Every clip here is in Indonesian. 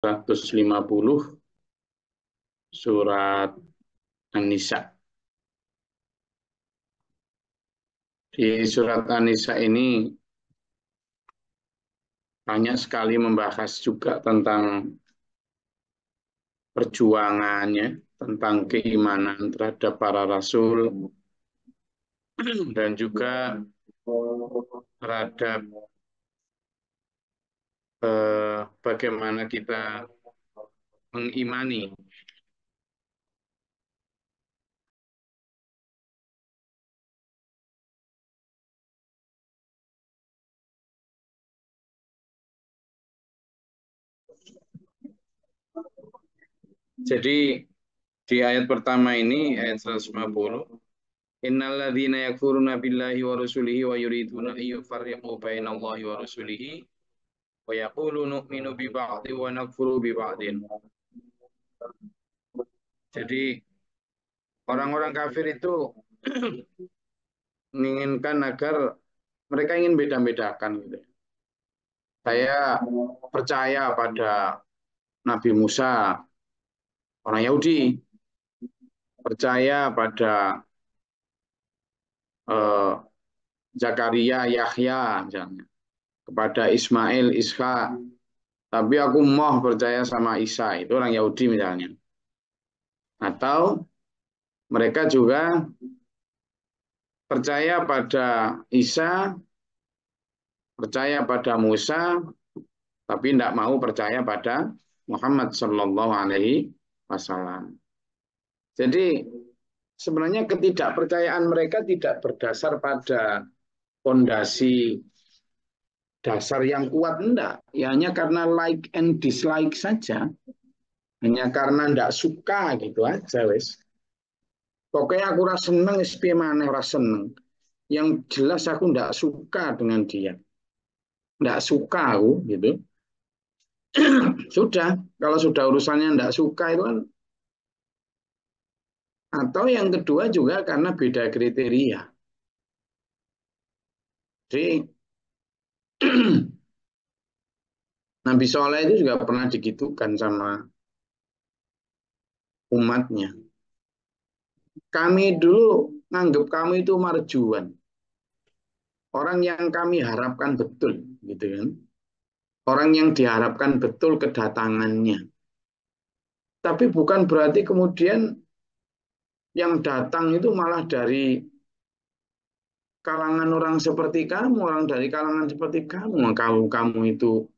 150 surat An-Nisa. Di surat An-Nisa ini banyak sekali membahas juga tentang perjuangannya, tentang keimanan terhadap para rasul, dan juga terhadap bagaimana kita mengimani Jadi di ayat pertama ini, ayat 150, innalladzina yakfuruna billahi wa rusulihi wa yuriduna ayyufarriqu bainallahi wa rusulihi wa yaqulu nu'minu bi ba'di wa nakfuru bi ba'din. Jadi orang-orang kafir itu menginginkan agar mereka ingin beda-bedakan gitu. Saya percaya pada Nabi Musa, orang Yahudi, percaya pada Zakaria, Yahya misalnya, kepada Ismail, Ishak, tapi aku mau percaya sama Isa, itu orang Yahudi misalnya. Atau mereka juga percaya pada Isa, percaya pada Musa, tapi tidak mau percaya pada Muhammad Sallallahu Alaihi Wasallam. Jadi sebenarnya ketidakpercayaan mereka tidak berdasar pada fondasi dasar yang kuat, enggak. Ya hanya karena like and dislike saja. Hanya karena enggak suka gitu aja, wes. Pokoknya aku rasa seneng, piye maneh ora seneng. Yang jelas aku enggak suka dengan dia. Enggak suka aku gitu. Sudah, kalau sudah urusannya enggak suka itu kan, atau yang kedua juga karena beda kriteria. Jadi Nabi Soleh itu juga pernah digitukan sama umatnya. Kami dulu nganggap kamu itu marjuan. Orang yang kami harapkan betul, gitu kan. Orang yang diharapkan betul kedatangannya. Tapi bukan berarti kemudian yang datang itu malah dari kalangan orang seperti kamu, orang dari kalangan seperti kamu. Kamu itu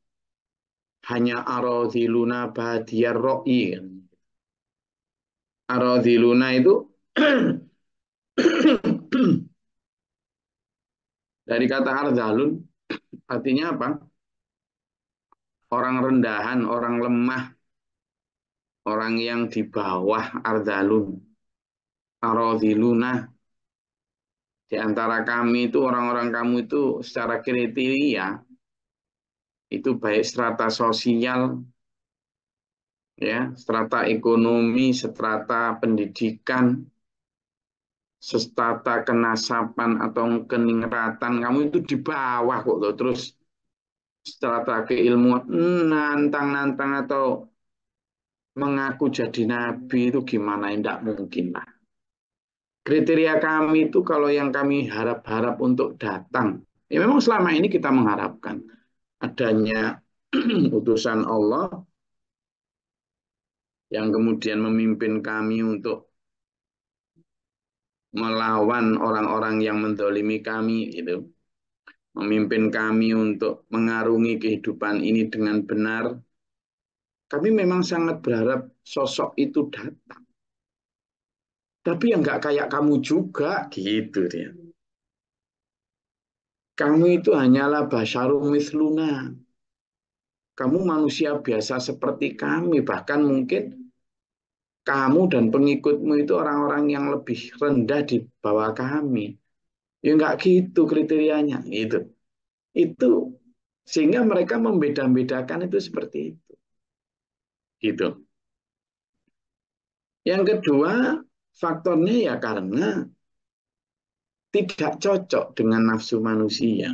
hanya aradhiluna badiyar ro'i. Aradhiluna itu dari kata ardhalun, artinya apa? Orang rendahan, orang lemah, orang yang di bawah ardhalun. Aradhiluna. Di antara kami itu, orang-orang kamu itu secara kriteria, itu baik strata sosial, ya, strata ekonomi, strata pendidikan, strata kenasapan atau keningratan, kamu itu di bawah kok loh. Terus strata keilmuan, nantang-nantang atau mengaku jadi nabi itu gimana? Tidak mungkin lah. Kriteria kami itu kalau yang kami harap-harap untuk datang, ya memang selama ini kita mengharapkan adanya utusan Allah yang kemudian memimpin kami untuk melawan orang-orang yang mendolimi kami, gitu. Memimpin kami untuk mengarungi kehidupan ini dengan benar. Kami memang sangat berharap sosok itu datang. Tapi yang nggak kayak kamu juga, gitu dia. Kamu itu hanyalah basyarum misluna. Kamu manusia biasa seperti kami, bahkan mungkin kamu dan pengikutmu itu orang-orang yang lebih rendah di bawah kami. Ya nggak gitu kriterianya, itu. Itu sehingga mereka membeda-bedakan itu seperti itu. Gitu. Yang kedua, faktornya ya karena tidak cocok dengan nafsu manusia.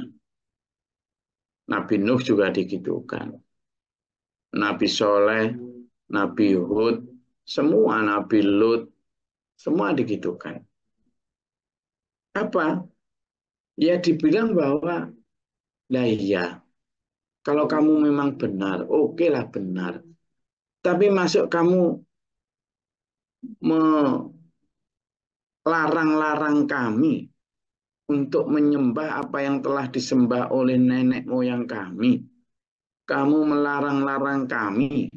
Nabi Nuh juga digitukan. Nabi Soleh, Nabi Hud, semua Nabi Lut, semua digitukan. Apa? Ya dibilang bahwa, lah iya, kalau kamu memang benar, oke lah benar. Tapi masuk kamu melarang-larang kami untuk menyembah apa yang telah disembah oleh nenek moyang kami. Kamu melarang-larang kami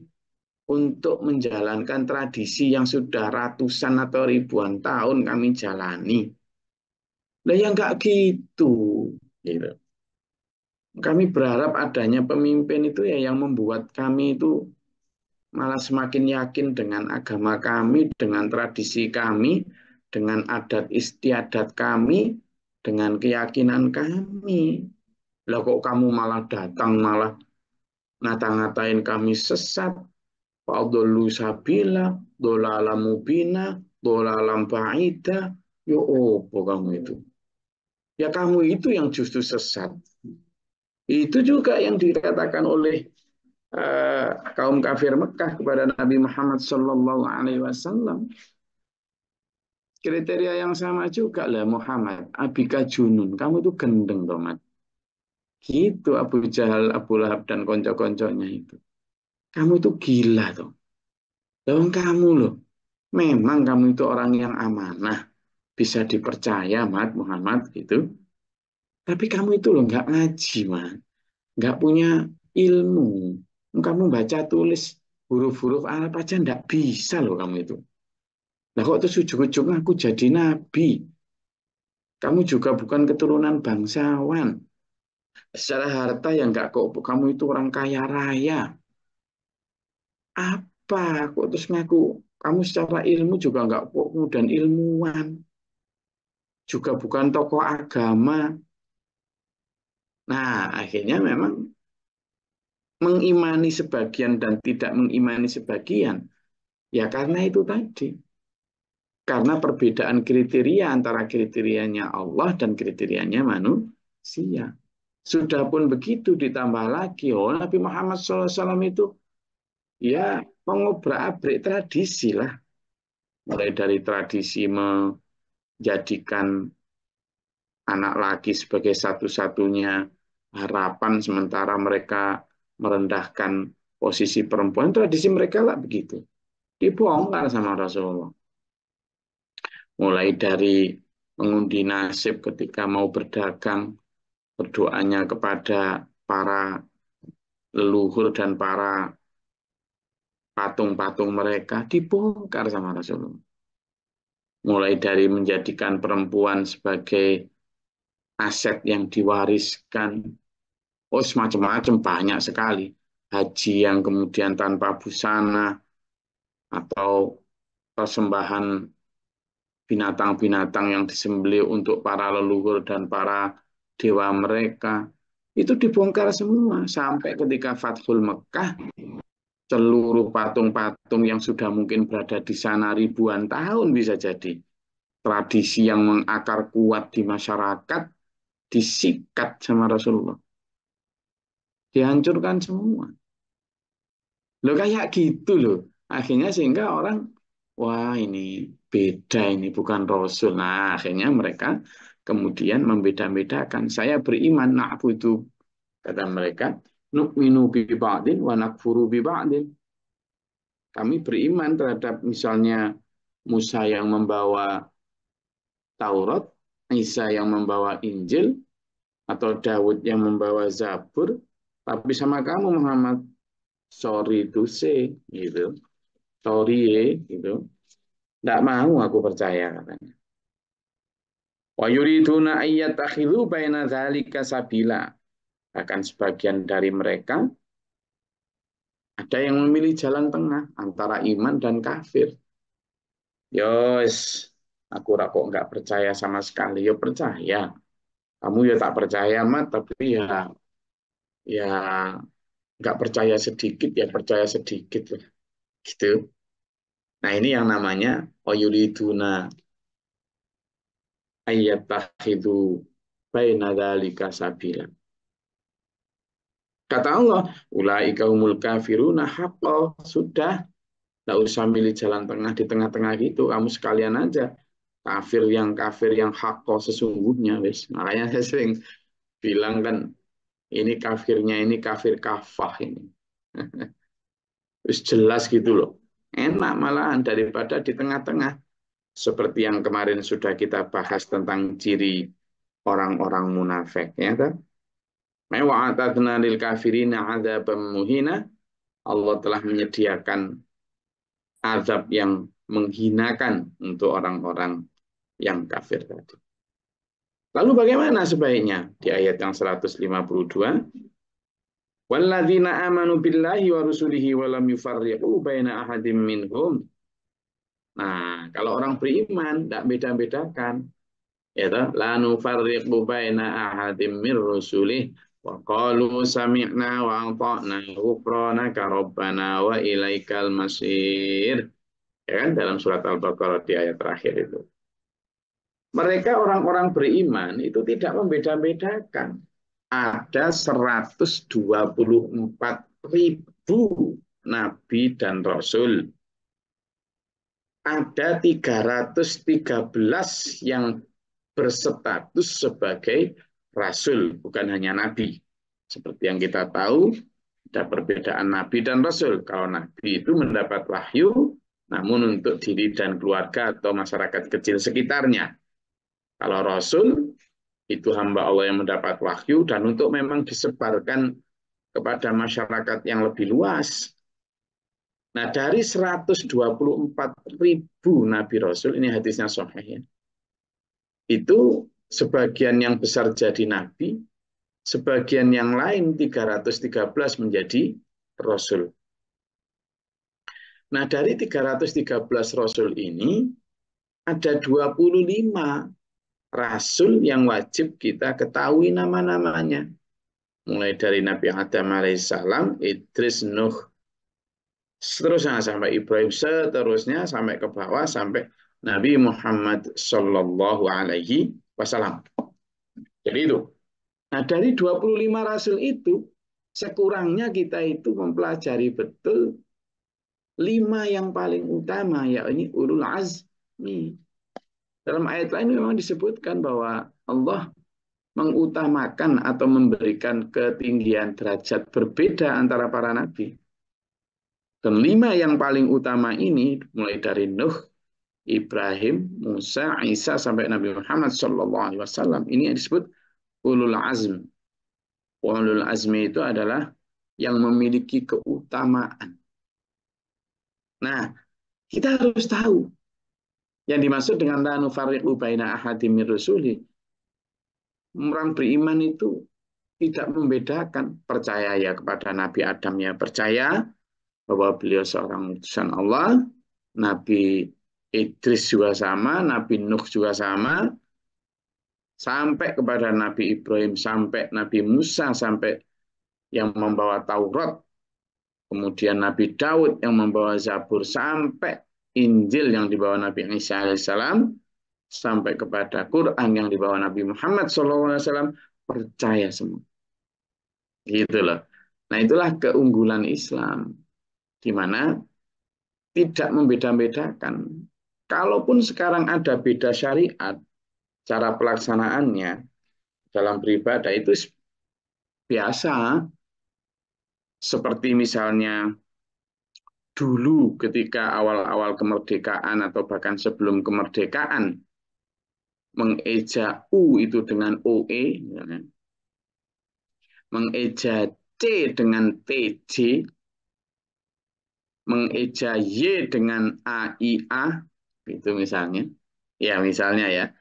untuk menjalankan tradisi yang sudah ratusan atau ribuan tahun kami jalani. Nah, ya nggak gitu. Gitu. Kami berharap adanya pemimpin itu ya yang membuat kami itu malah semakin yakin dengan agama kami, dengan tradisi kami, dengan adat istiadat kami, dengan keyakinan kami. Lah kok kamu malah datang, malah ngata-ngatain kami sesat, fadollu sabila, dolalam mubina, dolalam ba'ida. Yo opo kamu itu? Ya kamu itu yang justru sesat. Itu juga yang dikatakan oleh kaum kafir Mekah kepada Nabi Muhammad Sallallahu Alaihi Wasallam. Kriteria yang sama juga lah Muhammad. Abika junun. Kamu itu gendeng, Tomat. Gitu Abu Jahal, Abu Lahab dan konco-konconya itu. Kamu itu gila tuh. Lawan kamu loh. Memang kamu itu orang yang amanah. Bisa dipercaya, Muhammad gitu. Tapi kamu itu loh nggak ngaji, Mat. Nggak punya ilmu. Kamu baca tulis huruf-huruf Arab aja nggak bisa loh kamu itu. Nah kok terus ujung-ujung aku jadi nabi. Kamu juga bukan keturunan bangsawan. Secara harta yang nggak kok kamu itu orang kaya raya. Apa? Kok terus ngaku kamu secara ilmu juga nggak kok dan ilmuwan. Juga bukan tokoh agama. Nah, akhirnya memang mengimani sebagian dan tidak mengimani sebagian. Ya karena itu tadi. Karena perbedaan kriteria antara kriterianya Allah dan kriterianya manusia. Sudah pun begitu ditambah lagi, oh Nabi Muhammad SAW itu ya mengobrak-abrik tradisi lah. Mulai dari tradisi menjadikan anak laki sebagai satu-satunya harapan sementara mereka merendahkan posisi perempuan. Tradisi mereka lah begitu. Dibongkar sama Rasulullah. Mulai dari mengundi nasib ketika mau berdagang, berdoanya kepada para leluhur dan para patung-patung mereka dibongkar sama Rasulullah. Mulai dari menjadikan perempuan sebagai aset yang diwariskan. Oh, semacam-macam banyak sekali. Haji yang kemudian tanpa busana atau persembahan binatang-binatang yang disembelih untuk para leluhur dan para dewa mereka. Itu dibongkar semua sampai ketika Fathul Mekah, seluruh patung-patung yang sudah mungkin berada di sana ribuan tahun bisa jadi. Tradisi yang mengakar kuat di masyarakat disikat sama Rasulullah. Dihancurkan semua. Loh kayak gitu loh. Akhirnya sehingga orang, wah ini beda ini bukan Rasul. Nah akhirnya mereka kemudian membeda-bedakan. Saya beriman na'budu, kata mereka, nu'minu bi ba'din wa nakfuru bi ba'din. Kami beriman terhadap misalnya Musa yang membawa Taurat, Isa yang membawa Injil, atau Daud yang membawa Zabur, tapi sama kamu Muhammad, sorry to say, gitu, sorry gitu, tidak mau aku percaya katanya. Wa yuriduna ayyatakhidhu baina dzalika sabila. Bahkan sebagian dari mereka ada yang memilih jalan tengah antara iman dan kafir. Yos, aku kok nggak percaya sama sekali. Yo percaya. Kamu ya tak percaya mat, tapi ya nggak percaya sedikit ya percaya sedikit lah. Gitu. Nah ini yang namanya oyuriduna ayyatakhidhu baina dzalika sabila. Kata Allah, ulaika humul kafiruna haqqo. Sudah, tidak usah milih jalan tengah di tengah-tengah gitu. Kamu sekalian aja kafir yang haqqo sesungguhnya, wis. Makanya saya sering bilang kan, ini kafirnya ini kafir kafah ini. Terus jelas gitu loh. Enak malahan daripada di tengah-tengah. Seperti yang kemarin sudah kita bahas tentang ciri orang-orang munafik. Ya, kan? Wa'atadna lil kafirina adzabam muhina. Allah telah menyediakan azab yang menghinakan untuk orang-orang yang kafir tadi. Lalu bagaimana sebaiknya? Di ayat yang 152, walladzina amanu billahi wa rusulihi wa lam yufarriqu baina ahadim minhum. Nah, kalau orang beriman tidak beda-bedakan, ya toh, la nufarriqu baina ahadim min rusulih wa qalu sami'na wa ata'na ghufranaka rabbana wa ilaikal masir. Ya kan dalam surat Al-Baqarah di ayat terakhir itu. Mereka orang-orang beriman itu tidak membeda-bedakan. Ada 124.000 nabi dan rasul. Ada 313 yang berstatus sebagai rasul, bukan hanya nabi. Seperti yang kita tahu, ada perbedaan nabi dan rasul. Kalau nabi itu mendapat wahyu, namun untuk diri dan keluarga atau masyarakat kecil sekitarnya. Kalau rasul, itu hamba Allah yang mendapat wahyu dan untuk memang disebarkan kepada masyarakat yang lebih luas. Nah, dari 124.000 Nabi Rasul, ini hadisnya sahih ya, itu sebagian yang besar jadi Nabi, sebagian yang lain 313 menjadi Rasul. Nah, dari 313 Rasul ini, ada 25 Rasul yang wajib kita ketahui nama-namanya. Mulai dari Nabi Adam alaihissalam, Idris, Nuh, seterusnya sampai Ibrahim, seterusnya sampai ke bawah sampai Nabi Muhammad Sallallahu Alaihi Wasallam. Jadi itu. Nah, dari 25 rasul itu sekurangnya kita itu mempelajari betul 5 yang paling utama, yakni ulul azmi. Dalam ayat lain memang disebutkan bahwa Allah mengutamakan atau memberikan ketinggian derajat berbeda antara para nabi. Dan 5 yang paling utama ini mulai dari Nuh, Ibrahim, Musa, Isa sampai Nabi Muhammad SAW. Ini yang disebut ulul azm. Ulul azmi itu adalah yang memiliki keutamaan. Nah, kita harus tahu yang dimaksud dengan la nufarriqu baina ahadim min rusuli. Orang beriman itu tidak membedakan, percaya ya kepada Nabi Adam ya percaya bahwa beliau seorang utusan Allah, Nabi Idris juga sama, Nabi Nuh juga sama, sampai kepada Nabi Ibrahim, sampai Nabi Musa, sampai yang membawa Taurat, kemudian Nabi Daud yang membawa Zabur, sampai Injil yang dibawa Nabi Isa alaihissalam, sampai kepada Quran yang dibawa Nabi Muhammad SAW, percaya semua. Gitu loh. Nah, itulah keunggulan Islam, di mana tidak membeda-bedakan. Kalaupun sekarang ada beda syariat, cara pelaksanaannya dalam beribadah itu biasa. Seperti misalnya dulu ketika awal-awal kemerdekaan atau bahkan sebelum kemerdekaan, mengeja U itu dengan OE, mengeja C dengan TJ, mengeja Y dengan AIA, itu misalnya. Ya, misalnya ya.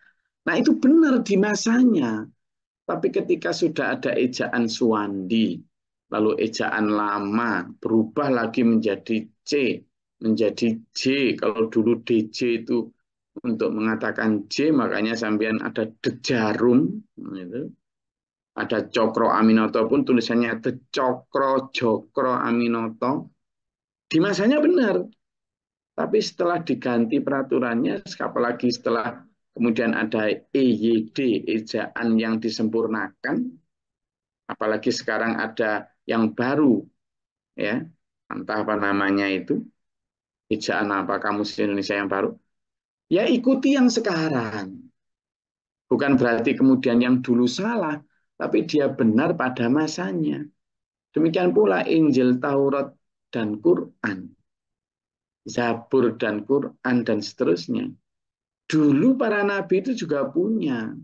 Nah, itu benar di masanya. Tapi ketika sudah ada ejaan Suwandi, lalu ejaan lama, berubah lagi menjadi C, menjadi J. Kalau dulu DJ itu untuk mengatakan J, makanya sampean ada Dejarum, gitu. Ada Cokro Aminoto pun tulisannya Cokro Jokro Aminoto. Di masanya benar, tapi setelah diganti peraturannya, apalagi setelah kemudian ada EYD, ejaan yang disempurnakan, apalagi sekarang ada yang baru, ya, entah apa namanya itu, ejaan apa kamus Indonesia yang baru, ya ikuti yang sekarang. Bukan berarti kemudian yang dulu salah, tapi dia benar pada masanya. Demikian pula Injil, Taurat, dan Quran, Zabur dan Quran dan seterusnya. Dulu para nabi itu juga punya,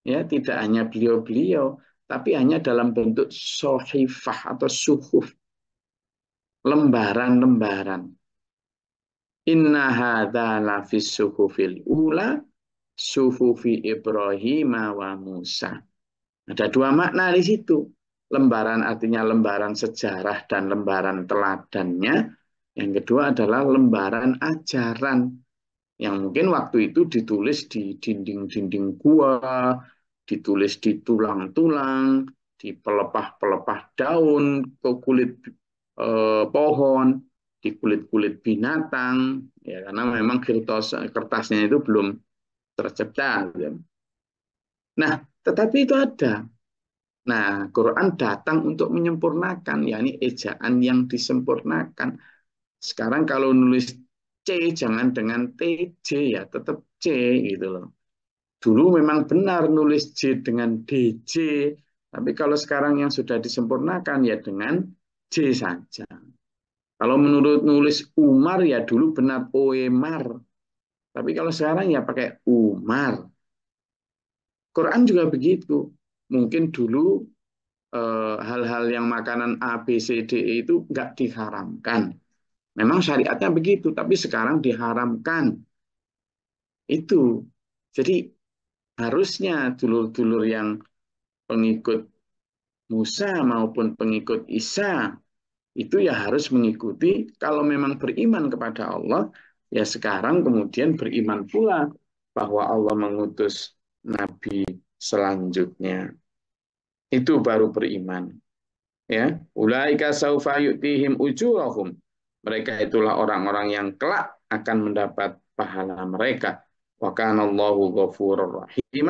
ya, tidak hanya beliau-beliau, tapi hanya dalam bentuk sohifah atau suhuf, lembaran-lembaran. Inna hadza lafis suhufil ula suhufi Ibrahim wa Musa. Ada dua makna di situ. Lembaran artinya lembaran sejarah dan lembaran teladannya. Yang kedua adalah lembaran ajaran yang mungkin waktu itu ditulis di dinding-dinding gua, ditulis di tulang-tulang, di pelepah-pelepah daun, ke kulit pohon, di kulit-kulit binatang, ya karena memang kertasnya itu belum tercipta. Ya. Nah, tetapi itu ada. Nah, Quran datang untuk menyempurnakan, yakni ejaan yang disempurnakan. Sekarang kalau nulis C, jangan dengan TJ, ya tetap C gitu loh. Dulu memang benar nulis J dengan DJ, tapi kalau sekarang yang sudah disempurnakan ya dengan J saja. Kalau menurut nulis Umar ya dulu benar Oemar, tapi kalau sekarang ya pakai Umar. Quran juga begitu. Mungkin dulu hal-hal yang makanan A, B, C, D, E itu nggak diharamkan. Memang syariatnya begitu, tapi sekarang diharamkan. Itu. Jadi harusnya dulur-dulur yang pengikut Musa maupun pengikut Isa itu ya harus mengikuti kalau memang beriman kepada Allah, ya sekarang kemudian beriman pula bahwa Allah mengutus nabi selanjutnya. Itu baru beriman. Ya, ulaika saufa yu'tihim ujurahum. Mereka itulah orang-orang yang kelak akan mendapat pahala mereka. Wa kana Allahu ghafurur rahim,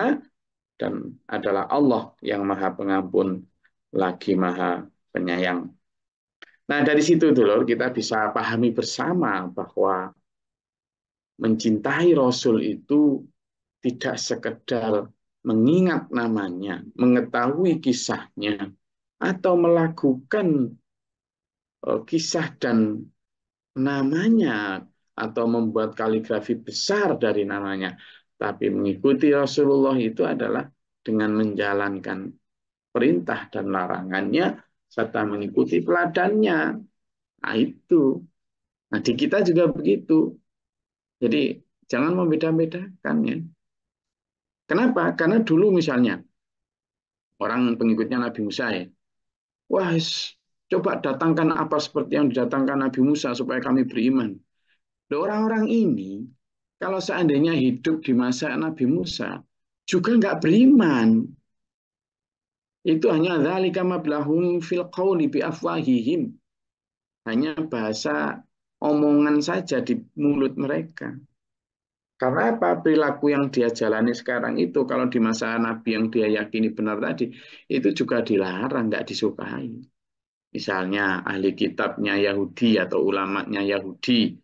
dan adalah Allah yang Maha Pengampun lagi Maha Penyayang. Nah, dari situ dulu kita bisa pahami bersama bahwa mencintai Rasul itu tidak sekedar mengingat namanya, mengetahui kisahnya, atau melakukan kisah dan namanya atau membuat kaligrafi besar dari namanya. Tapi mengikuti Rasulullah itu adalah dengan menjalankan perintah dan larangannya serta mengikuti teladannya. Nah, itu. Nah, di kita juga begitu. Jadi jangan membeda-bedakan ya. Kenapa? Karena dulu misalnya orang pengikutnya Nabi Musa ya. Wah, coba datangkan apa seperti yang didatangkan Nabi Musa supaya kami beriman. Orang-orang ini, kalau seandainya hidup di masa Nabi Musa, juga nggak beriman. Itu hanya dzalika mablahum fil qawli bi afwahihim. Hanya bahasa omongan saja di mulut mereka. Karena apa? Perilaku yang dia jalani sekarang itu, kalau di masa Nabi yang dia yakini benar tadi, itu juga dilarang, nggak disukai. Misalnya ahli kitabnya Yahudi atau ulamanya Yahudi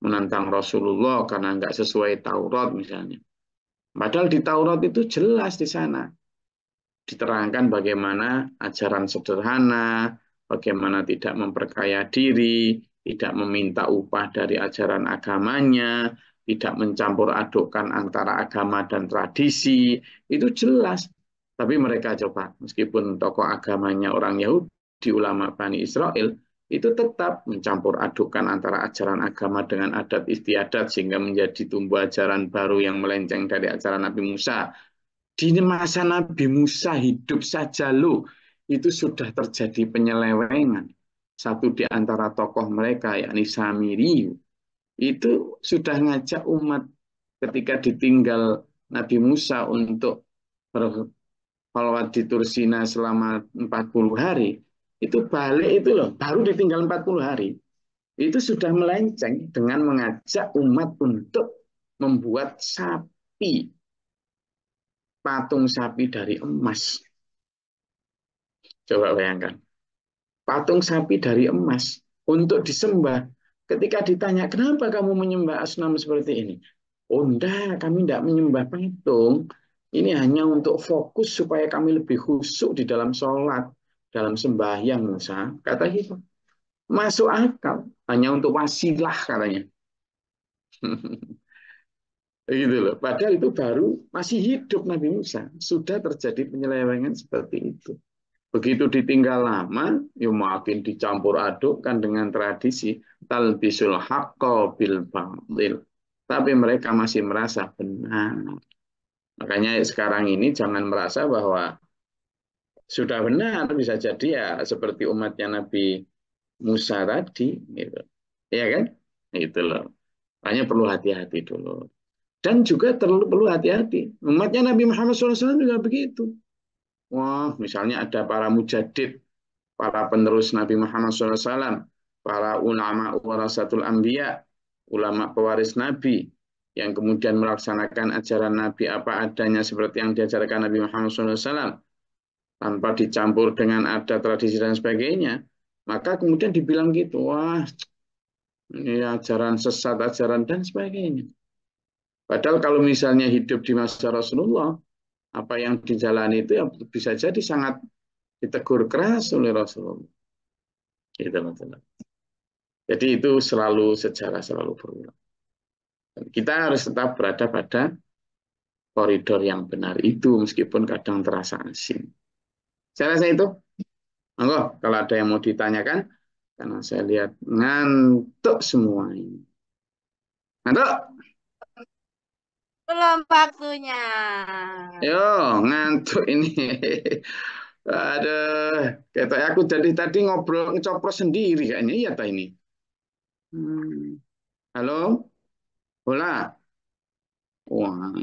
menentang Rasulullah karena nggak sesuai Taurat misalnya. Padahal di Taurat itu jelas di sana diterangkan bagaimana ajaran sederhana, bagaimana tidak memperkaya diri, tidak meminta upah dari ajaran agamanya, tidak mencampur adukkan antara agama dan tradisi, itu jelas. Tapi mereka coba, meskipun tokoh agamanya orang Yahudi, ulama Bani Israel, itu tetap mencampur adukkan antara ajaran agama dengan adat istiadat sehingga menjadi tumbuh ajaran baru yang melenceng dari ajaran Nabi Musa. Di masa Nabi Musa hidup saja loh, itu sudah terjadi penyelewengan. Satu di antara tokoh mereka, yakni Samiri, itu sudah ngajak umat ketika ditinggal Nabi Musa untuk berkhulwat di Tursina selama 40 hari. Itu balik itu loh, baru ditinggal 40 hari. Itu sudah melenceng dengan mengajak umat untuk membuat sapi, patung sapi dari emas. Coba bayangkan. patung sapi dari emas untuk disembah. Ketika ditanya, kenapa kamu menyembah asnam seperti ini? Oh enggak, kami tidak menyembah patung. Ini hanya untuk fokus supaya kami lebih khusyuk di dalam sholat, dalam sembahyang, Musa. Kata gitu. Masuk akal. Hanya untuk wasilah katanya. Gitu loh. Padahal itu baru masih hidup Nabi Musa. Sudah terjadi penyelewengan seperti itu. Begitu ditinggal lama, ya makin dicampur adukkan dengan tradisi talbisul haqqo bil batil. Tapi mereka masih merasa benar. Makanya sekarang ini jangan merasa bahwa sudah benar, bisa jadi ya seperti umatnya Nabi Musa tadi, gitu. Ya kan? Itu loh. Makanya perlu hati-hati dulu. Dan juga perlu hati-hati. Umatnya Nabi Muhammad SAW juga begitu. Wah, misalnya ada para mujadid, para penerus Nabi Muhammad SAW, para ulama warasatul anbiya, ulama pewaris Nabi, yang kemudian melaksanakan ajaran Nabi apa adanya seperti yang diajarkan Nabi Muhammad SAW, tanpa dicampur dengan ada tradisi dan sebagainya, maka kemudian dibilang gitu, wah ini ajaran sesat, ajaran dan sebagainya. Padahal kalau misalnya hidup di masa Rasulullah, apa yang dijalani itu ya bisa jadi sangat ditegur keras oleh Rasulullah. Gitu, masalah. Jadi itu selalu sejarah selalu berulang. Kita harus tetap berada pada koridor yang benar itu meskipun kadang terasa asing. Saya rasa itu. Monggo kalau ada yang mau ditanyakan karena saya lihat ngantuk semua ini. Ngantuk? Belum waktunya. Yo, ngantuk ini. Aduh, kayak aku dari tadi ngobrol ngecopros sendiri kayaknya iya tak ini. Hmm. Halo, Bola. Wah,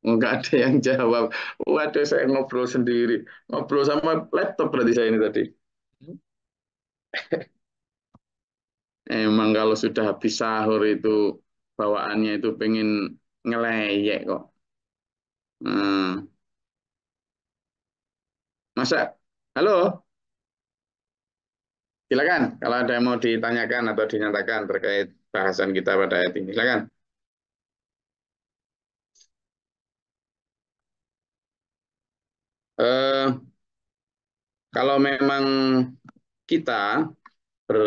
nggak ada yang jawab. Waduh, saya ngobrol sendiri. Ngobrol sama laptop berarti saya ini tadi. Emang kalau sudah habis sahur itu bawaannya itu pengen ngeleyek kok. Hmm. Masa? Halo, silakan. Kalau ada yang mau ditanyakan atau dinyatakan terkait bahasan kita pada ayat ini, silakan. Eh, kalau memang kita ber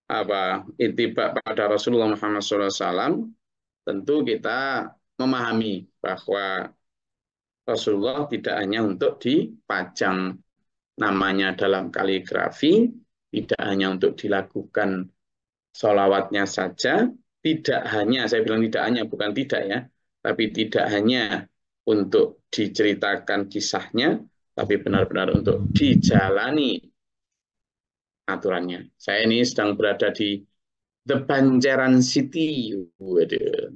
apa itibak pada Rasulullah Muhammad SAW, tentu kita memahami bahwa Rasulullah tidak hanya untuk dipajang namanya dalam kaligrafi, tidak hanya untuk dilakukan solawatnya saja, tidak hanya, saya bilang tidak hanya, bukan tidak ya, tapi tidak hanya untuk diceritakan kisahnya, tapi benar-benar untuk dijalani aturannya. Saya ini sedang berada di The Banjaran City, waduh,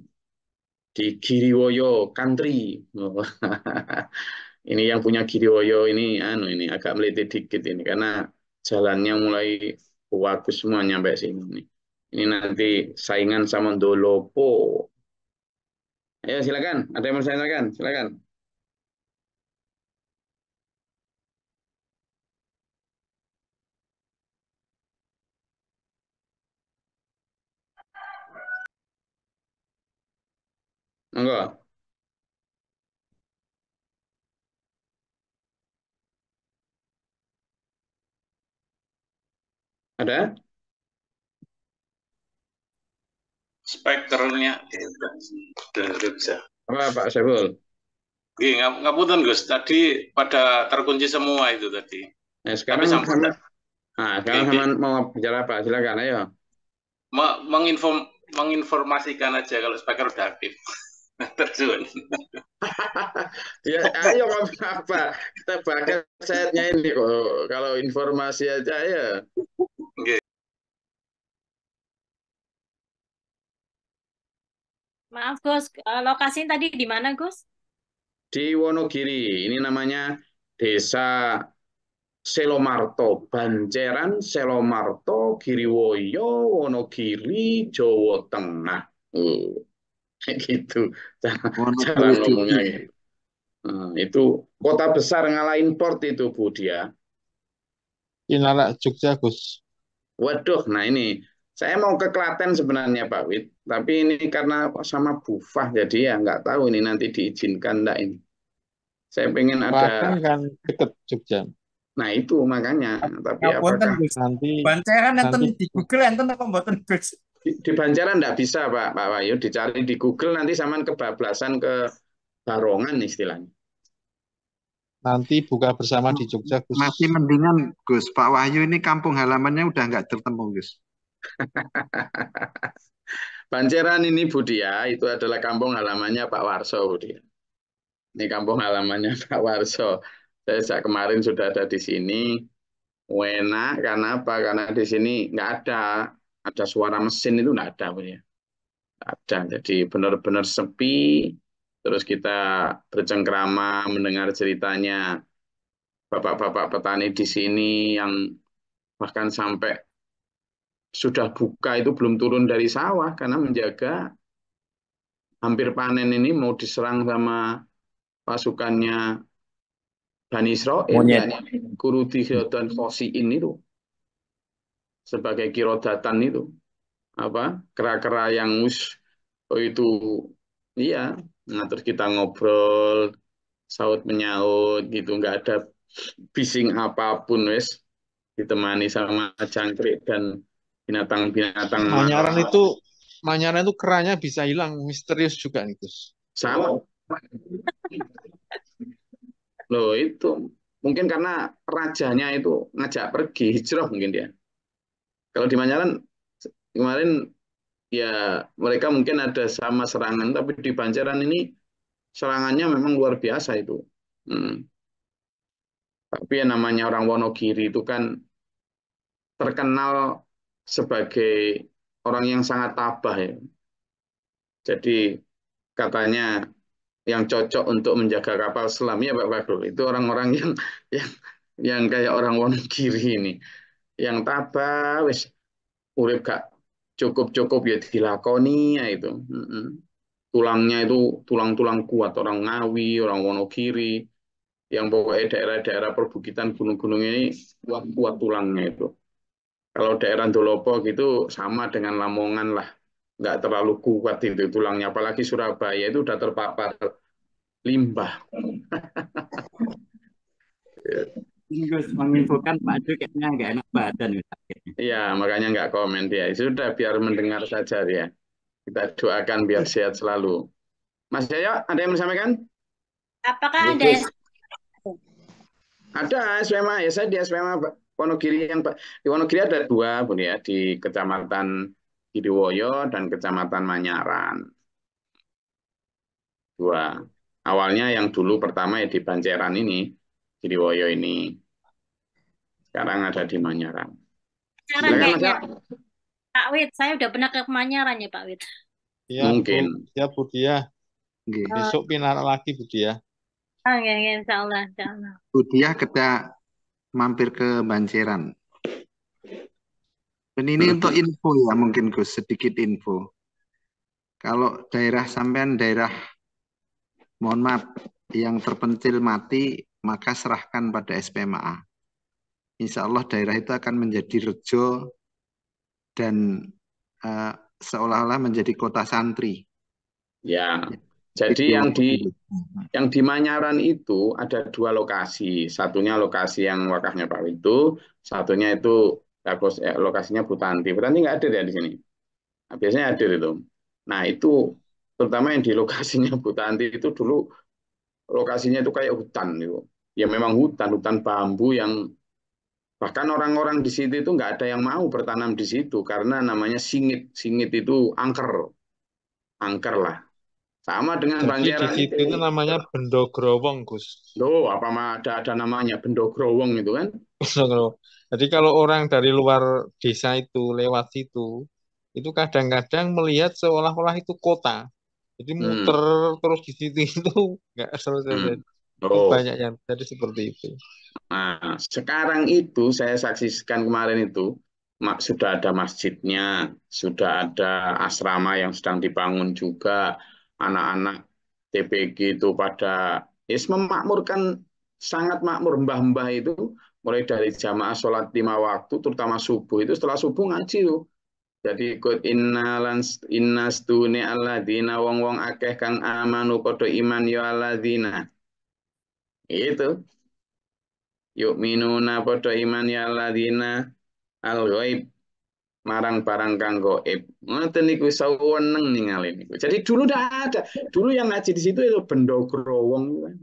di Giriwoyo Country. Ini yang punya Giriwoyo ini, anu ini agak meliti dikit ini karena jalannya mulai bagus semua nyampe sini. Ini nanti saingan sama Dolopo. Ayo silakan, ada yang mau saya silakan, silakan. Monggo, ada? Spektralnya Jogja. Apa Pak Syarul? Nggih, ngapunten Gus. Tadi pada terkunci semua itu tadi. Nah, Tapi sekarang sampun sama, tak. nah, Nggih, sekarang sama nggih. mau bicara apa? Silakan, ayo. Menginformasikan aja kalau speaker udah aktif. Terjun. Ya, ayo ngomong apa? Kita bahkan setnya ini kok. Kalau informasi aja ya. Nggih. Maaf Gus, lokasinya tadi di mana Gus? Di Wonogiri, ini namanya Desa Selomarto, Banceran Selomarto, Giriwoyo, Wonogiri, Jawa Tengah. Kayak gitu cara Wonogiri ngomongnya City. gitu. Itu kota besar ngalahin port itu Bu dia. Pinara Jogja, Gus. Waduh, nah ini saya mau ke Klaten sebenarnya Pak Wid, tapi ini karena sama Bufah jadi ya nggak tahu ini nanti diizinkan enggak ini. Saya pengen Klaten ada, kan deket Jogja. nah itu makanya, tapi Ngapunten apakah Gus. Nanti Banceran enten nanti di Google enten apa mboten Gus? di Banjaran enggak bisa Pak Wahyu, dicari di Google nanti saman kebablasan ke Barongan istilahnya. nanti buka bersama di Jogja, Gus. Masih mendingan Gus, Pak Wahyu ini kampung halamannya udah nggak bertemu Gus. Banjaran ini Budia, itu adalah kampung halamannya Pak Warso Budia. Ini kampung halamannya Pak Warso. Saya sejak kemarin sudah ada di sini. Enak karena apa? Karena di sini nggak ada suara mesin itu nggak ada Budia. Nggak ada. Jadi benar-benar sepi. Terus kita bercengkrama mendengar ceritanya bapak-bapak petani di sini yang bahkan sampai sudah buka itu belum turun dari sawah karena menjaga hampir panen ini mau diserang sama pasukannya Bani Israel, Monyet. yakni Kurudi dan Khosiin itu sebagai kirodatan itu apa kera-kera yang itu iya. Nah terus kita ngobrol saut menyaut gitu nggak ada bising apapun wes ditemani sama jangkrik dan binatang-binatang Manyaran itu keranya bisa hilang, misterius juga nih, Gus. sama loh itu mungkin karena rajanya itu ngajak pergi hijrah mungkin dia. Kalau di Manyaran kemarin ya mereka mungkin ada sama serangan tapi di Banjaran ini serangannya memang luar biasa itu. Hmm. Tapi yang namanya orang Wonogiri itu kan terkenal sebagai orang yang sangat tabah ya. Jadi katanya yang cocok untuk menjaga kapal selam ya Pak Fakrul itu orang-orang yang yang kayak orang Wonogiri ini yang tabah wis urip gak cukup-cukup ya dilakoni ya itu. Mm-mm. Tulangnya itu tulang-tulang kuat orang Ngawi, orang Wonogiri yang pokoknya daerah-daerah perbukitan gunung-gunung ini kuat-kuat tulangnya itu. Kalau daerah Dolopo gitu sama dengan Lamongan lah, nggak terlalu kuat itu tulangnya. Apalagi Surabaya itu udah terpapar limbah. Ini Gus menginfokan Pak Adu kayaknya nggak enak badan Gus. Iya, makanya nggak komen dia. Sudah biar mendengar saja dia. Kita doakan biar sehat selalu. Mas Jaya, ada yang menyampaikan? Apakah ada Bagus. Ada SPMA, ya saya di SPMA Wonogiri yang di Wonogiri ada dua Bun ya di Kecamatan Gidiwoyo dan Kecamatan Manyaran. Dua. Awalnya yang dulu pertama ya di Banjaran ini, Gidiwoyo ini. Sekarang ada di Manyaran. Manyaran Silakan Mas kayaknya Jaya. Pak Wid? Saya udah pernah ke Manyaran ya Pak Wid. Ya, Mungkin. Ya, Budia. Nggih. Besok pinara lagi, Budia. Oh, ya, insya Allah, insya Allah. Budiah kita mampir ke Banceran. Dan ini untuk info ya mungkin Gus, sedikit info. Kalau daerah sampean daerah mohon maaf yang terpencil mati maka serahkan pada SPMA. Insya Allah daerah itu akan menjadi rejo dan seolah-olah menjadi kota santri. Ya. Jadi yang di Manyaran itu ada dua lokasi. Satunya lokasi yang wakafnya Pak Witu, satunya itu lokasinya Butanti. Butanti nggak ada ya di sini. Nah, biasanya ada itu. Nah itu terutama yang di lokasinya Butanti itu dulu lokasinya itu kayak hutan gitu. Ya memang hutan bambu yang bahkan orang-orang di situ itu nggak ada yang mau bertanam di situ karena namanya singit. Singit itu angker lah. Sama dengan Jadi di Banjaran situ itu namanya Bendogrowong, Gus. Loh, apa mah ada namanya Bendogrowong itu kan? Jadi kalau orang dari luar desa itu lewat situ, itu kadang-kadang melihat seolah-olah itu kota. Jadi muter terus di situ itu nggak selesai. Oh. Banyak yang jadi seperti itu. Nah, sekarang itu saya saksikan kemarin itu sudah ada masjidnya, sudah ada asrama yang sedang dibangun juga, anak-anak TPG itu pada memakmurkan sangat makmur mbah-mbah itu mulai dari jamaah sholat 5 waktu, terutama subuh itu setelah subuh ngaji tuh. Jadi ikut innastune alladzina wong-wong akeh kang amanu padha iman ya alladzina. Itu yuk minuna padha iman ya alladzina al-ghaib marang barang kang gaib. Ngoten niku saweneng ningali niku. Jadi dulu ndak ada. Dulu yang ngaji di situ itu bendogro wong.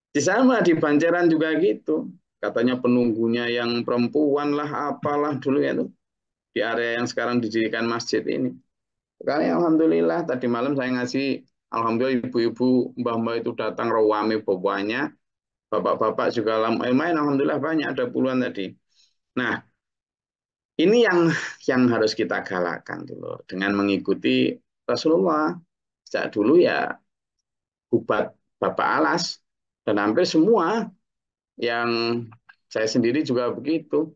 Di sama di Banjaran juga gitu. Katanya penunggunya yang perempuan lah apalah dulu ya tuh. Di area yang sekarang dijadikan masjid ini. Sekarang alhamdulillah tadi malam saya ngasih alhamdulillah ibu-ibu mbah-mbah itu datang rawame bapaknya. Bapak-bapak juga main alhamdulillah banyak ada puluhan tadi. Nah, ini yang harus kita galakkan dulu dengan mengikuti Rasulullah. Sejak dulu ya bubat Bapak Alas dan hampir semua yang saya sendiri juga begitu.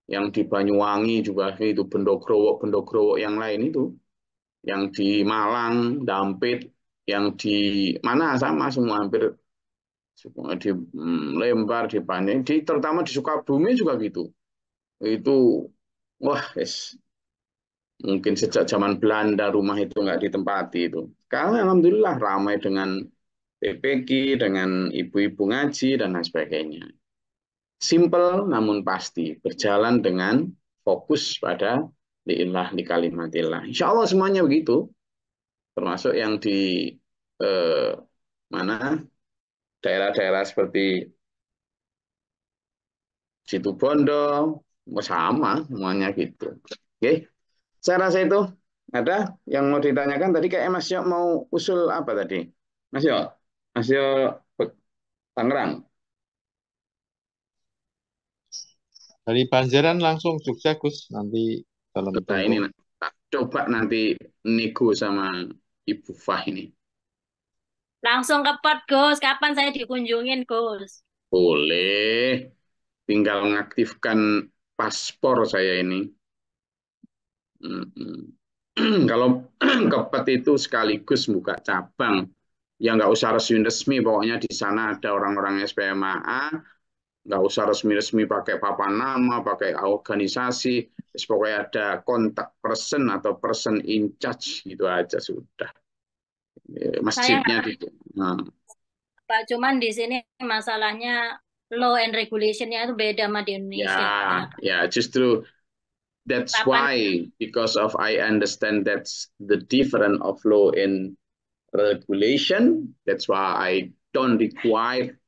Yang di Banyuwangi juga itu bendogrowok yang lain itu. Yang di Malang, Dampit, yang di mana sama semua hampir di Lembar, di Panjang, terutama di Sukabumi juga gitu. Itu wah, mungkin sejak zaman Belanda rumah itu nggak ditempati itu. Sekarang alhamdulillah ramai dengan PPG, dengan ibu-ibu ngaji dan lain sebagainya. Simple namun pasti, berjalan dengan fokus pada liillah di kalimatillah. Insya Allah semuanya begitu, termasuk yang di mana daerah-daerah seperti Situbondo, sama semuanya gitu. Oke, saya rasa itu ada yang mau ditanyakan tadi kayak Mas Yo mau usul apa tadi? Mas Yo Tangerang. Dari Banjaran langsung Jogja, Gus. Nanti dalam Kita ini coba nanti nego sama Ibu Fah ini. Langsung ke pot, Gus. Kapan saya dikunjungin, Gus? Boleh. Tinggal mengaktifkan paspor saya ini. Kalau ke PET itu sekaligus buka cabang. Ya nggak usah resmi-resmi, pokoknya di sana ada orang-orang SPMAA, nggak usah resmi-resmi pakai papan nama, pakai organisasi, pokoknya ada kontak person atau person in charge, gitu aja sudah. Masjidnya gitu. Pak, cuman di sini masalahnya law and regulation-nya itu beda sama di Indonesia. Ya, justru that's why, because of I understand that's the difference of law and regulation. That's why I don't require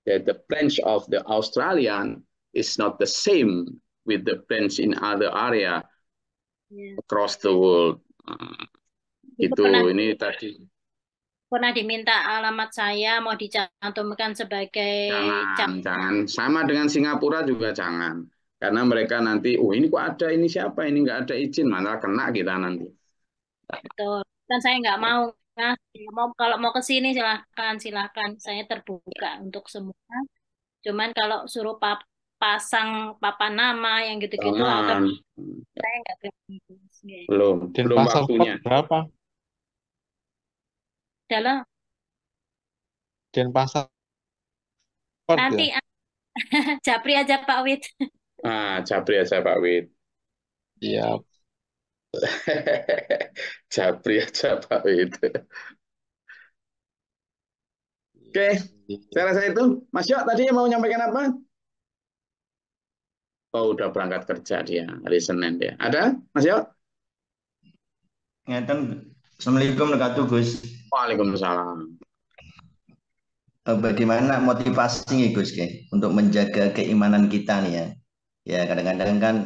that the branch of the Australian is not the same with the branch in other area across the world. Ini tadi. Pernah diminta alamat saya mau dicantumkan sebagai jangan sama dengan Singapura juga jangan, karena mereka nanti ini kok ada ini siapa ini nggak ada izin malah kena kita nanti. Betul, kan saya nggak mau. Nah, kalau mau ke sini silahkan saya terbuka untuk semua. Cuman kalau suruh pasang papan nama yang gitu-gitu atau saya nggak belum waktunya. Berapa? Dalam Denpasar nanti Japri aja Pak Wid. Japri aja Pak Wid. Iya. Japri aja Pak Wid. Oke, saya rasa itu. Mas Yo tadi mau nyampaikan apa? Oh, udah berangkat kerja dia hari Senin dia. Ada, Mas Yo? Assalamualaikum warahmatullahi wabarakatuh, Gus. Waalaikumsalam. Bagaimana motivasi nih, Gus, untuk menjaga keimanan kita nih ya? Ya kadang-kadang kan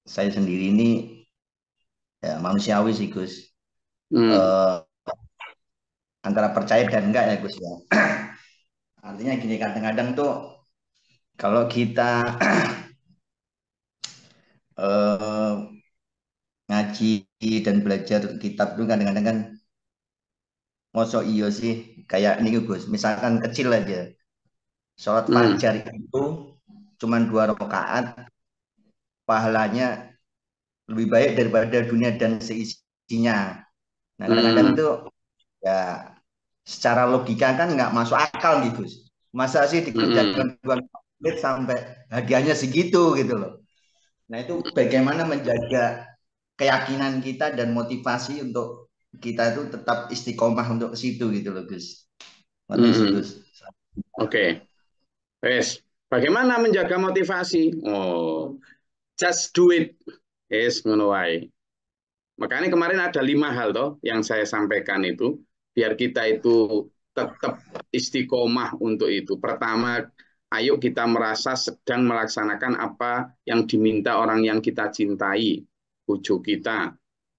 saya sendiri ini ya manusiawi sih, Gus. Antara percaya dan enggak ya, Gus ya. Artinya gini, kadang-kadang tuh kalau kita ngaji dan belajar kitab itu kadang-kadang kan mosok iyo sih kayak ini Gus, misalkan kecil aja sholat fajar itu cuma 2 rakaat pahalanya lebih baik daripada dunia dan seisinya. Nah kadang-kadang itu ya secara logika kan nggak masuk akal nih Gus, masa sih dikerjakan sampai hadiahnya segitu gitu loh. Nah itu bagaimana menjaga keyakinan kita dan motivasi untuk kita itu tetap istiqomah untuk ke situ gitu loh Gus. Ngoten sih Gus. Oke. Wes, bagaimana menjaga motivasi? Oh, just do it. Yes, ngono wae. Makanya kemarin ada 5 hal toh yang saya sampaikan itu biar kita itu tetap istiqomah untuk itu. Pertama, ayo kita merasa sedang melaksanakan apa yang diminta orang yang kita cintai, bojo kita,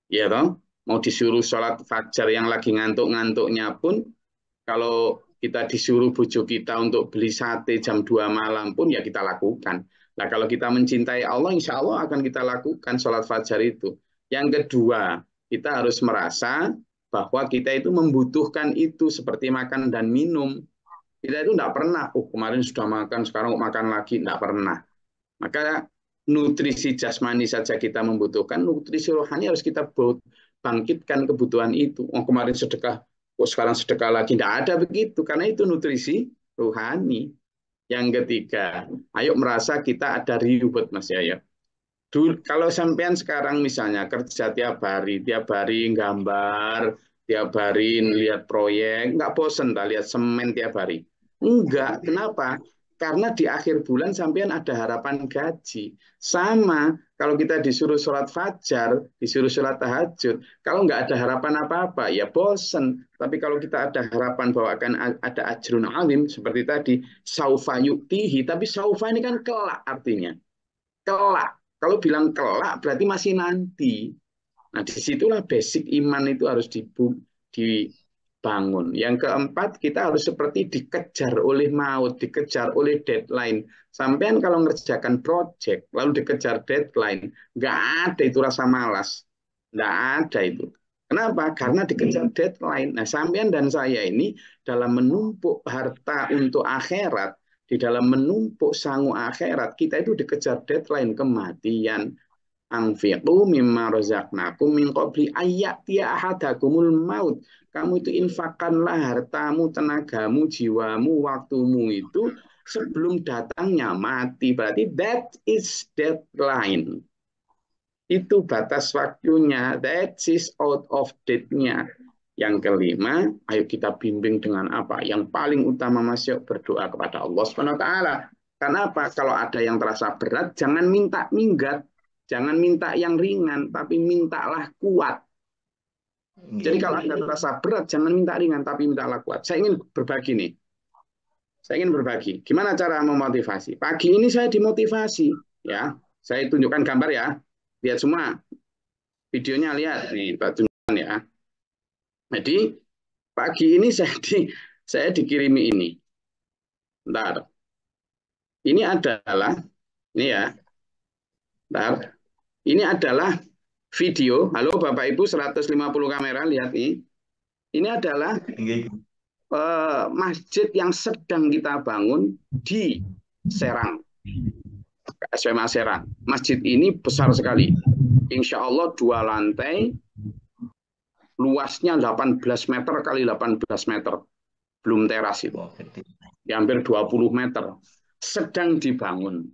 ya toh. Mau disuruh sholat fajar yang lagi ngantuk-ngantuknya pun, kalau kita disuruh bojo kita untuk beli sate jam 2 malam pun ya kita lakukan. Nah, kalau kita mencintai Allah, insya Allah akan kita lakukan sholat fajar itu. Yang kedua, kita harus merasa bahwa kita itu membutuhkan itu seperti makan dan minum. Kita itu tidak pernah, oh kemarin sudah makan, sekarang makan lagi, tidak pernah. Maka nutrisi jasmani saja kita membutuhkan, nutrisi rohani harus kita bangkitkan kebutuhan itu. Oh kemarin sedekah, oh sekarang sedekah lagi. Tidak ada begitu, karena itu nutrisi rohani. Yang ketiga, ayo merasa kita ada reward Mas Yaya. Kalau sampean sekarang misalnya kerja tiap hari gambar, tiap hari lihat proyek, nggak bosen tak lihat semen tiap hari? Enggak, kenapa? Karena di akhir bulan sampean ada harapan gaji. Sama, kalau kita disuruh sholat fajar, disuruh sholat tahajud, kalau nggak ada harapan apa-apa, ya bosen. Tapi kalau kita ada harapan bahwa akan ada ajrun alim, seperti tadi, saufa yuktihi, tapi saufa ini kan kelak artinya. Kelak. Kalau bilang kelak berarti masih nanti. Nah, disitulah basic iman itu harus dibangun. Yang keempat, kita harus seperti dikejar oleh maut, dikejar oleh deadline. Sampean kalau ngerjakan project, lalu dikejar deadline, nggak ada itu rasa malas. Nggak ada itu. Kenapa? Karena dikejar deadline. Nah, sampean dan saya ini dalam menumpuk harta untuk akhirat, di dalam menumpuk sangu akhirat, kita itu dikejar deadline kematian. Anfiqu mimma razaqnakum min qabli ayyatiya ahadakumul maut. Kamu itu infakkanlah hartamu, tenagamu, jiwamu, waktumu itu sebelum datangnya mati. Berarti that is deadline. Itu batas waktunya. That is out of date-nya. Yang kelima, ayo kita bimbing dengan apa? Yang paling utama masih berdoa kepada Allah Subhanahu wa taala. Kenapa? Kalau ada yang terasa berat, jangan minta minggat, jangan minta yang ringan, tapi mintalah kuat. Jadi kalau ada terasa berat, jangan minta ringan, tapi mintalah kuat. Saya ingin berbagi nih. Saya ingin berbagi. Gimana cara memotivasi? Pagi ini saya dimotivasi, ya. Saya tunjukkan gambar ya. Lihat semua. Videonya lihat nih, tunjukkan ya. Jadi pagi ini saya dikirimi ini. Bentar. Ini adalah ya. Bentar. Ini adalah video. Halo Bapak Ibu 150 kamera lihat ini. Ini adalah masjid yang sedang kita bangun di Serang. SMA Serang. Masjid ini besar sekali. Insya Allah 2 lantai. Luasnya 18 meter kali 18 meter. Belum teras itu. Ya, hampir 20 meter. Sedang dibangun.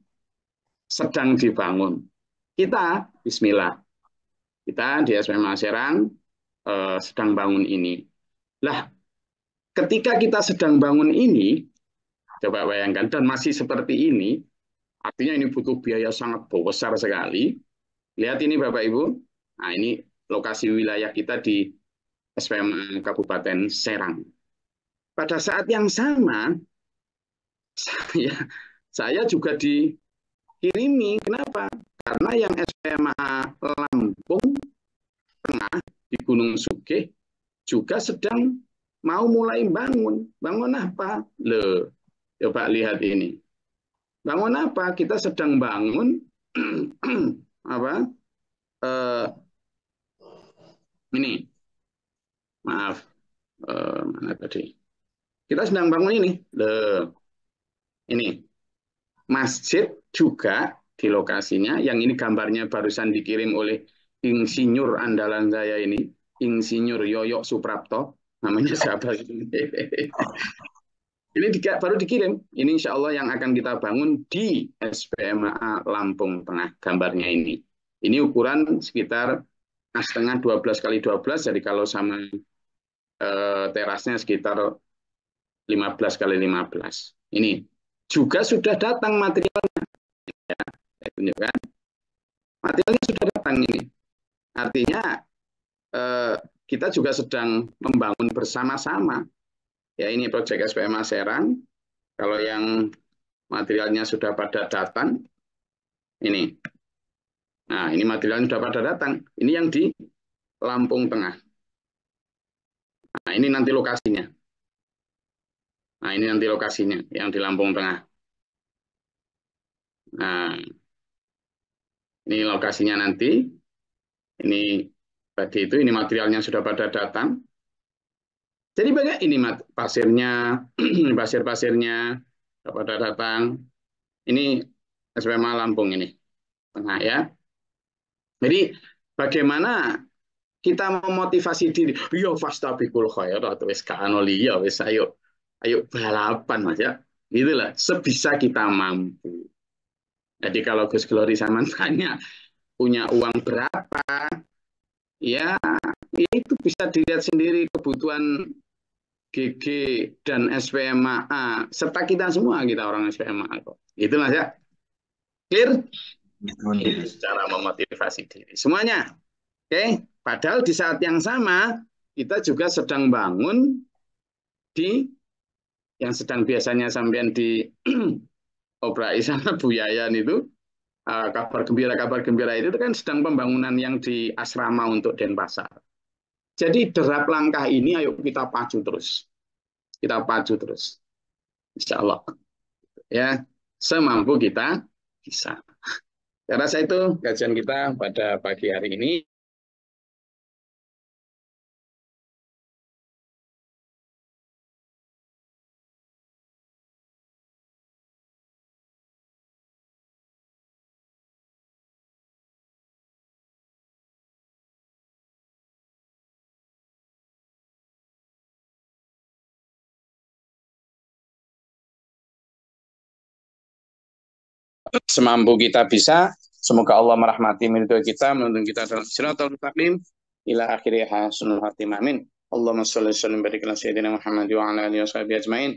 Sedang dibangun. Kita, bismillah. Kita di SMA Serang sedang bangun ini. Lah, ketika kita sedang bangun ini, coba bayangkan, dan masih seperti ini, artinya ini butuh biaya sangat besar sekali. Lihat ini Bapak Ibu. Nah, ini lokasi wilayah kita di SPM Kabupaten Serang. Pada saat yang sama, saya juga dikirimi. Kenapa? Karena yang SMA Lampung Tengah di Gunung Sugih juga sedang mau mulai bangun. Bangun apa? Loh, coba lihat ini. Bangun apa? Kita sedang bangun apa? Ini. Maaf, mana tadi? Kita sedang bangun ini. Ini masjid juga di lokasinya. Yang ini gambarnya barusan dikirim oleh insinyur andalan saya ini, Insinyur Yoyo Suprapto, namanya siapa? Ini baru dikirim. Ini insya Allah yang akan kita bangun di SPMA Lampung Tengah. Gambarnya ini. Ini ukuran sekitar setengah 12 kali 12. Jadi kalau sama terasnya sekitar 15 kali 15. Ini juga sudah datang materialnya. Ya, saya tunjukkan. Materialnya sudah datang ini. Artinya kita juga sedang membangun bersama-sama. Ya, ini proyek SPMA Serang. Kalau yang materialnya sudah pada datang, ini. Nah, ini materialnya sudah pada datang. Ini yang di Lampung Tengah. Nah, ini nanti lokasinya. Nah, ini nanti lokasinya yang di Lampung Tengah. Nah, ini lokasinya nanti. Ini tadi itu, ini materialnya sudah pada datang. Jadi banyak ini pasirnya, pasir-pasirnya sudah pada datang. Ini SPMA Lampung ini Tengah ya. Jadi bagaimana kita memotivasi diri? Yo fastabiqul khairat wis kanoli ya wis ayo balapan Mas ya. Gitulah sebisa kita mampu. Jadi kalau Gus Glory sama tanya punya uang berapa? Ya itu bisa dilihat sendiri kebutuhan GG dan SPMA serta kita semua, kita orang SPMA kok. Itu Mas ya. Clear? Itu cara memotivasi diri. Semuanya. Oke, padahal di saat yang sama kita juga sedang bangun di yang sedang biasanya sampean di Obrai sama Bu Yayan itu kabar gembira itu kan sedang pembangunan yang di asrama untuk Denpasar. Jadi derap langkah ini ayo kita pacu terus. Kita pacu terus. Insya Allah. Ya, semampu kita bisa. Saya rasa itu kajian kita pada pagi hari ini. Semampu kita bisa. Semoga Allah merahmati meridhoi kita, menuntun kita dalam siratal mustaqim ila akhiri hasunul khatimah. Amin. Allahumma shalli wa sallim barik ala sayyidina Muhammad wa ala alihi washabihi ajmain.